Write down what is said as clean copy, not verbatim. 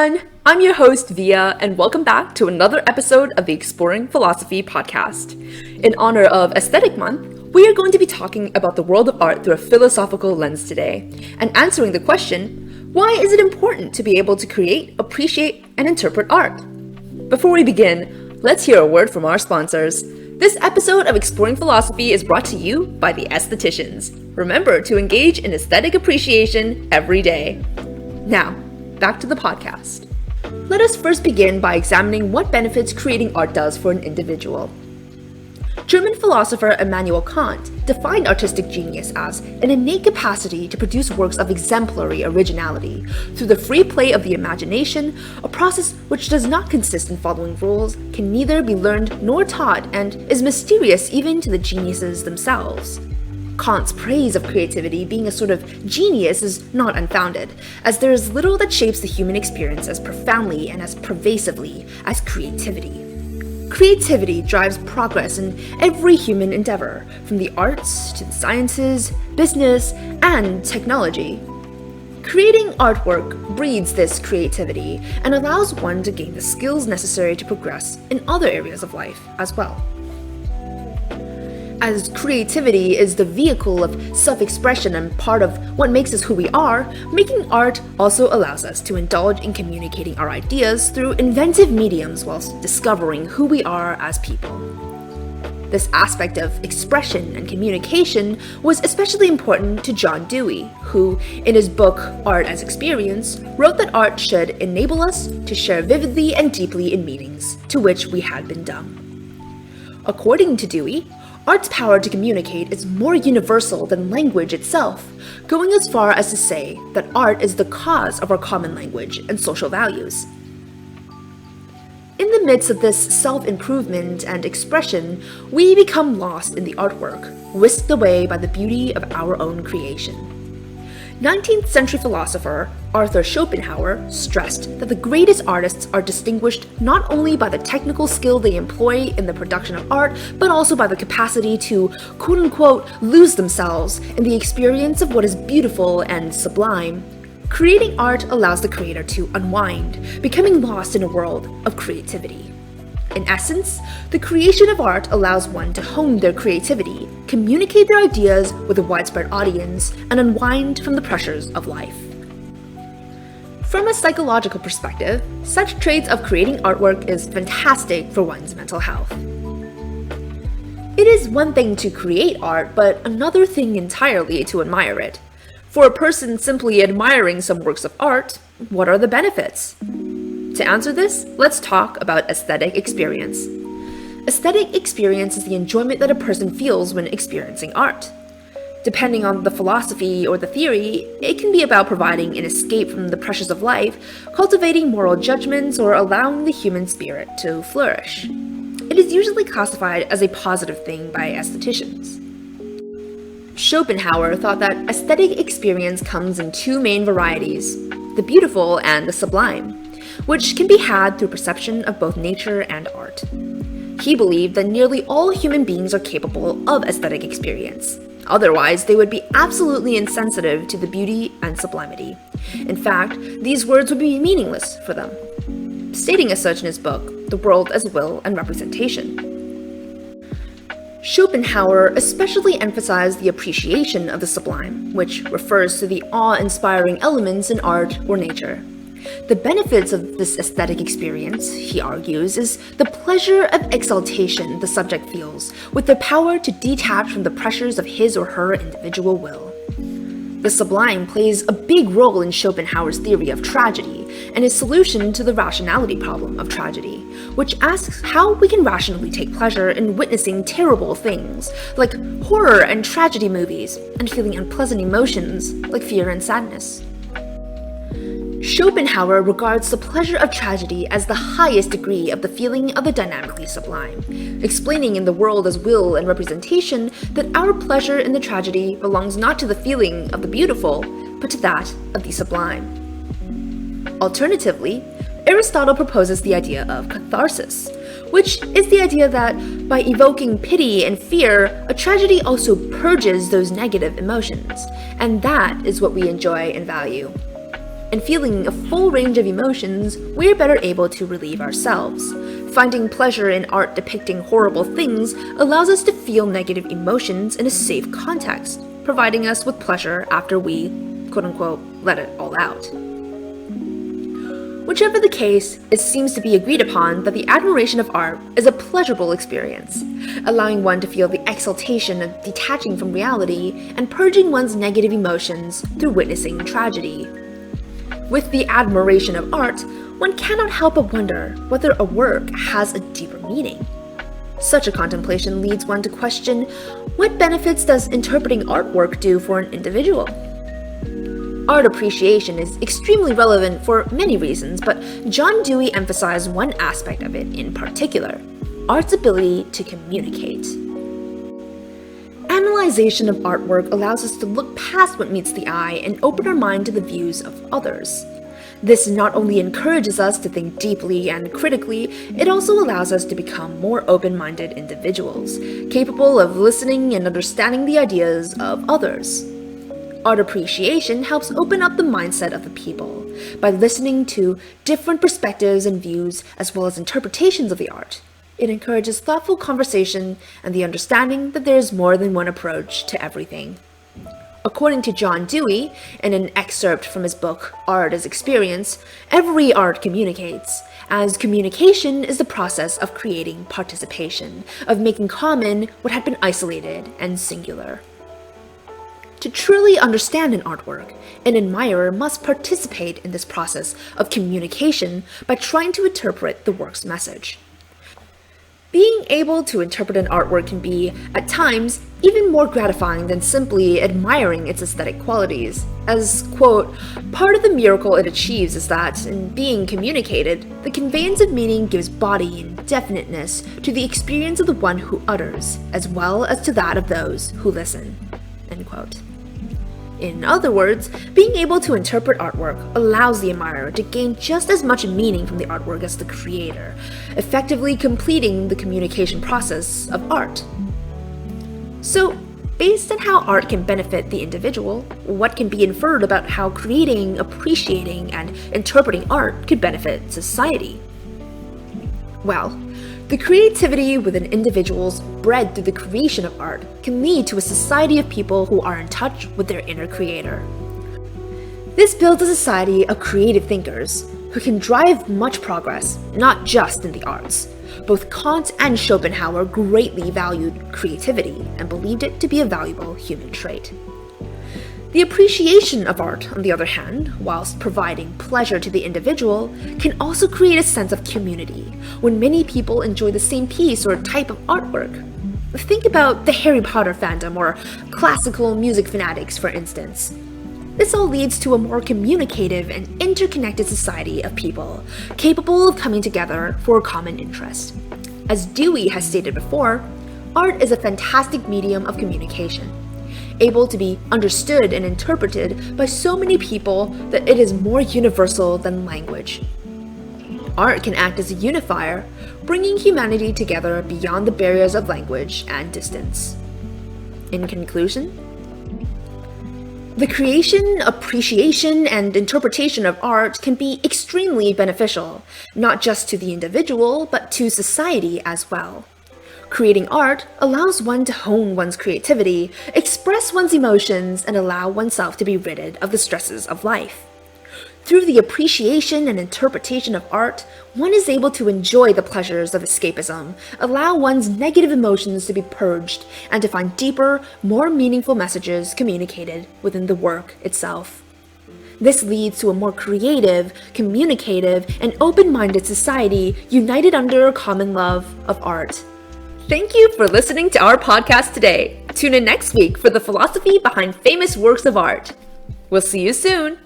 everyone! I'm your host, Via, and welcome back to another episode of the Exploring Philosophy podcast. In honor of Aesthetic Month, we are going to be talking about the world of art through a philosophical lens today, and answering the question, why is it important to be able to create, appreciate, and interpret art? Before we begin, let's hear a word from our sponsors. This episode of Exploring Philosophy is brought to you by the Aestheticians. Remember to engage in aesthetic appreciation every day. Now, back to the podcast. Let us first begin by examining what benefits creating art does for an individual. German philosopher Immanuel Kant defined artistic genius as an innate capacity to produce works of exemplary originality through the free play of the imagination, a process which does not consist in following rules, can neither be learned nor taught, and is mysterious even to the geniuses themselves. Kant's praise of creativity being a sort of genius is not unfounded, as there is little that shapes the human experience as profoundly and as pervasively as creativity. Creativity drives progress in every human endeavor, from the arts to the sciences, business, and technology. Creating artwork breeds this creativity and allows one to gain the skills necessary to progress in other areas of life as well. As creativity is the vehicle of self-expression and part of what makes us who we are, making art also allows us to indulge in communicating our ideas through inventive mediums whilst discovering who we are as people. This aspect of expression and communication was especially important to John Dewey, who, in his book Art as Experience, wrote that art should enable us to share vividly and deeply in meanings to which we had been dumb. According to Dewey, art's power to communicate is more universal than language itself, going as far as to say that art is the cause of our common language and social values. In the midst of this self-improvement and expression, we become lost in the artwork, whisked away by the beauty of our own creation. 19th century philosopher Arthur Schopenhauer stressed that the greatest artists are distinguished not only by the technical skill they employ in the production of art, but also by the capacity to quote-unquote lose themselves in the experience of what is beautiful and sublime. Creating art allows the creator to unwind, becoming lost in a world of creativity. In essence, the creation of art allows one to hone their creativity, communicate their ideas with a widespread audience, and unwind from the pressures of life. From a psychological perspective, such traits of creating artwork is fantastic for one's mental health. It is one thing to create art, but another thing entirely to admire it. For a person simply admiring some works of art, what are the benefits? To answer this, let's talk about aesthetic experience. Aesthetic experience is the enjoyment that a person feels when experiencing art. Depending on the philosophy or the theory, it can be about providing an escape from the pressures of life, cultivating moral judgments, or allowing the human spirit to flourish. It is usually classified as a positive thing by aestheticians. Schopenhauer thought that aesthetic experience comes in two main varieties, the beautiful and the sublime, which can be had through perception of both nature and art. He believed that nearly all human beings are capable of aesthetic experience. Otherwise, they would be absolutely insensitive to the beauty and sublimity. In fact, these words would be meaningless for them. Stating as such in his book, The World as Will and Representation. Schopenhauer especially emphasized the appreciation of the sublime, which refers to the awe-inspiring elements in art or nature. The benefits of this aesthetic experience, he argues, is the pleasure of exaltation the subject feels, with the power to detach from the pressures of his or her individual will. The sublime plays a big role in Schopenhauer's theory of tragedy and his solution to the rationality problem of tragedy, which asks how we can rationally take pleasure in witnessing terrible things, like horror and tragedy movies, and feeling unpleasant emotions, like fear and sadness. Schopenhauer regards the pleasure of tragedy as the highest degree of the feeling of the dynamically sublime, explaining in The World as Will and Representation that our pleasure in the tragedy belongs not to the feeling of the beautiful, but to that of the sublime. Alternatively, Aristotle proposes the idea of catharsis, which is the idea that by evoking pity and fear, a tragedy also purges those negative emotions, and that is what we enjoy and value. and feeling a full range of emotions, we're better able to relieve ourselves. Finding pleasure in art depicting horrible things allows us to feel negative emotions in a safe context, providing us with pleasure after we, quote-unquote, let it all out. Whichever the case, it seems to be agreed upon that the admiration of art is a pleasurable experience, allowing one to feel the exaltation of detaching from reality and purging one's negative emotions through witnessing tragedy. With the admiration of art, one cannot help but wonder whether a work has a deeper meaning. Such a contemplation leads one to question, what benefits does interpreting artwork do for an individual? Art appreciation is extremely relevant for many reasons, but John Dewey emphasized one aspect of it in particular: art's ability to communicate. Analyzation of artwork allows us to look past what meets the eye and open our mind to the views of others. This not only encourages us to think deeply and critically, it also allows us to become more open-minded individuals, capable of listening and understanding the ideas of others. Art appreciation helps open up the mindset of the people by listening to different perspectives and views as well as interpretations of the art. It encourages thoughtful conversation and the understanding that there is more than one approach to everything. According to John Dewey, in an excerpt from his book Art as Experience, every art communicates, as communication is the process of creating participation, of making common what had been isolated and singular. To truly understand an artwork, an admirer must participate in this process of communication by trying to interpret the work's message. Being able to interpret an artwork can be, at times, even more gratifying than simply admiring its aesthetic qualities, as, quote, part of the miracle it achieves is that, in being communicated, the conveyance of meaning gives body and definiteness to the experience of the one who utters, as well as to that of those who listen, end quote. In other words, being able to interpret artwork allows the admirer to gain just as much meaning from the artwork as the creator, effectively completing the communication process of art. So, based on how art can benefit the individual, what can be inferred about how creating, appreciating, and interpreting art could benefit society? Well, the creativity within individuals bred through the creation of art can lead to a society of people who are in touch with their inner creator. This builds a society of creative thinkers who can drive much progress, not just in the arts. Both Kant and Schopenhauer greatly valued creativity and believed it to be a valuable human trait. The appreciation of art, on the other hand, whilst providing pleasure to the individual, can also create a sense of community when many people enjoy the same piece or type of artwork. Think about the Harry Potter fandom or classical music fanatics, for instance. This all leads to a more communicative and interconnected society of people, capable of coming together for a common interest. As Dewey has stated before, art is a fantastic medium of communication, able to be understood and interpreted by so many people that it is more universal than language. Art can act as a unifier, bringing humanity together beyond the barriers of language and distance. In conclusion, the creation, appreciation, and interpretation of art can be extremely beneficial, not just to the individual, but to society as well. Creating art allows one to hone one's creativity, express one's emotions, and allow oneself to be rid of the stresses of life. Through the appreciation and interpretation of art, one is able to enjoy the pleasures of escapism, allow one's negative emotions to be purged, and to find deeper, more meaningful messages communicated within the work itself. This leads to a more creative, communicative, and open-minded society united under a common love of art. Thank you for listening to our podcast today. Tune in next week for the philosophy behind famous works of art. We'll see you soon.